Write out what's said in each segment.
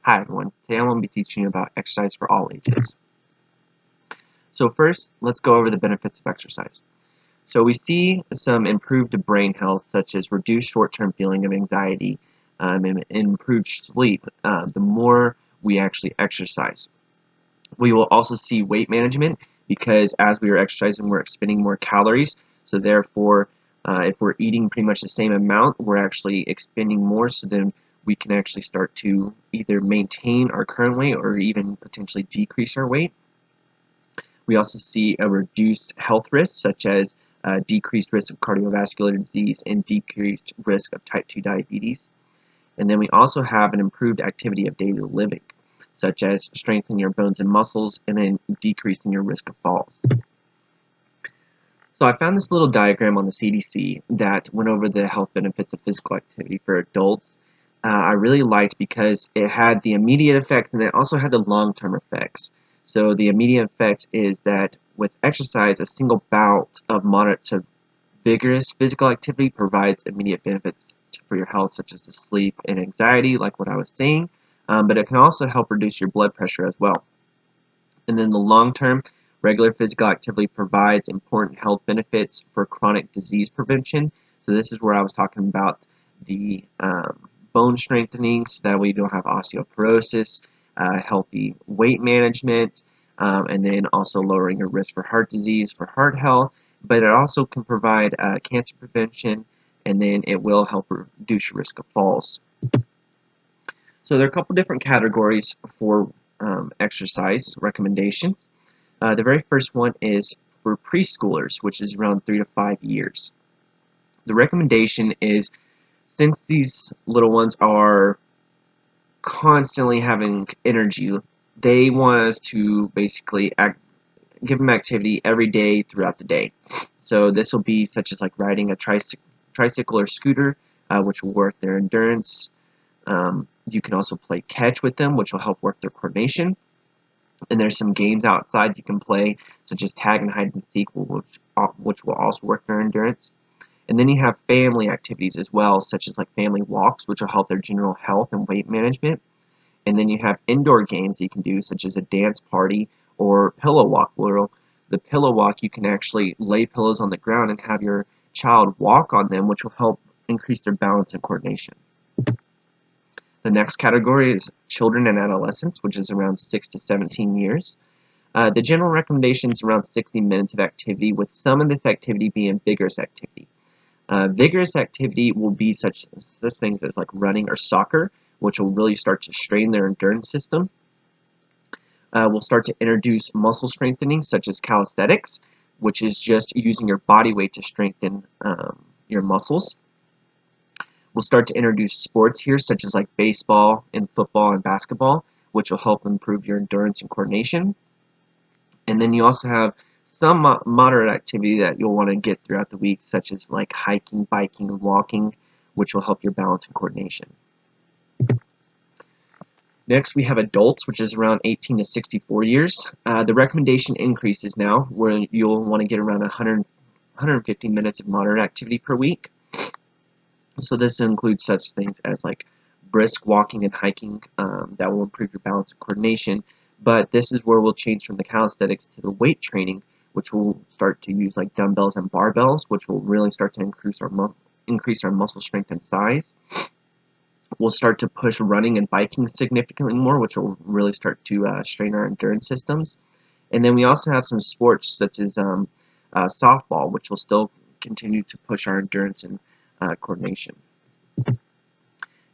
Hi everyone, today I'm going to be teaching you about exercise for all ages. So first, let's go over the benefits of exercise. So we see some improved brain health such as reduced short-term feeling of anxiety and improved sleep the more we actually exercise. We will also see weight management because as we are exercising we're expending more calories, so therefore if we're eating pretty much the same amount we're actually expending more, so then we can actually start to either maintain our current weight or even potentially decrease our weight. We also see a reduced health risk such as decreased risk of cardiovascular disease and decreased risk of type 2 diabetes. And then we also have an improved activity of daily living, such as strengthening your bones and muscles and then decreasing your risk of falls. So I found this little diagram on the CDC that went over the health benefits of physical activity for adults. I really liked because it had the immediate effects and it also had the long-term effects. So the immediate effect is that with exercise, a single bout of moderate to vigorous physical activity provides immediate benefits for your health, such as the sleep and anxiety, like what I was saying, but it can also help reduce your blood pressure as well. And then the long term, regular physical activity provides important health benefits for chronic disease prevention. So this is where I was talking about the bone strengthening so that we don't have osteoporosis, healthy weight management, and then also lowering your risk for heart disease, for heart health. But it also can provide cancer prevention, and then it will help reduce your risk of falls. So there are a couple different categories for exercise recommendations. The very first one is for preschoolers, which is around 3 to 5 years. The recommendation is, since these little ones are constantly having energy, they want us to basically give them activity every day throughout the day. So this will be such as like riding a tricycle or scooter, which will work their endurance. You can also play catch with them, which will help work their coordination. And there's some games outside you can play, such as tag and hide and seek, which will also work their endurance. And then you have family activities as well, such as like family walks, which will help their general health and weight management. And then you have indoor games that you can do, such as a dance party or pillow walk. Where the pillow walk, you can actually lay pillows on the ground and have your child walk on them, which will help increase their balance and coordination. The next category is children and adolescents, which is around 6 to 17 years. The general recommendation is around 60 minutes of activity, with some of this activity being vigorous activity. Vigorous activity will be such things as like running or soccer, which will really start to strain their endurance system. We'll start to introduce muscle strengthening, such as calisthenics, which is just using your body weight to strengthen your muscles. We'll start to introduce sports here, such as like baseball and football and basketball, which will help improve your endurance and coordination. And then you also have some moderate activity that you'll want to get throughout the week, such as like hiking, biking, and walking, which will help your balance and coordination. Next, we have adults, which is around 18 to 64 years. The recommendation increases now, where you'll want to get around 150 minutes of moderate activity per week. So this includes such things as like brisk walking and hiking that will improve your balance and coordination. But this is where we'll change from the calisthenics to the weight training, which will start to use like dumbbells and barbells, which will really start to increase our muscle strength and size. We'll start to push running and biking significantly more, which will really start to strain our endurance systems. And then we also have some sports such as softball, which will still continue to push our endurance and coordination. And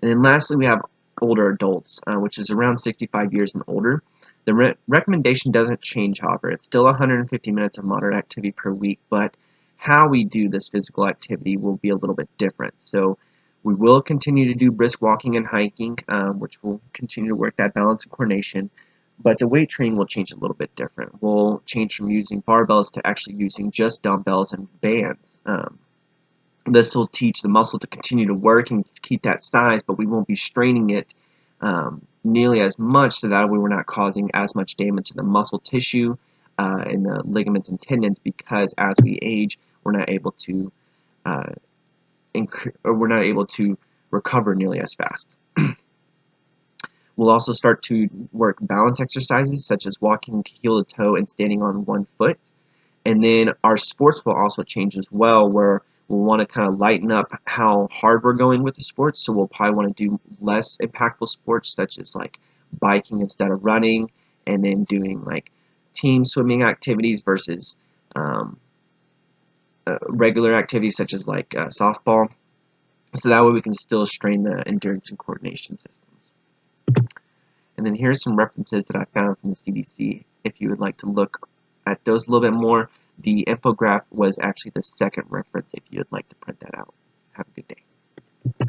then lastly, we have older adults, which is around 65 years and older. The recommendation doesn't change, however. It's still 150 minutes of moderate activity per week, but how we do this physical activity will be a little bit different. So we will continue to do brisk walking and hiking, which will continue to work that balance and coordination, but the weight training will change a little bit different. We'll change from using barbells to actually using just dumbbells and bands. This will teach the muscle to continue to work and keep that size, but we won't be straining it nearly as much, so that way we're not causing as much damage to the muscle tissue and the ligaments and tendons, because as we age, we're not able to recover nearly as fast. We'll also start to work balance exercises such as walking heel to toe and standing on one foot. And then our sports will also change as well, where we'll want to kind of lighten up how hard we're going with the sports. So we'll probably want to do less impactful sports, such as like biking instead of running, and then doing like team swimming activities versus um, regular activities such as like softball. So that way we can still strain the endurance and coordination systems. And then here's some references that I found from the CDC. If you would like to look at those a little bit more, the infograph was actually the second reference if you would like to print that out. Have a good day.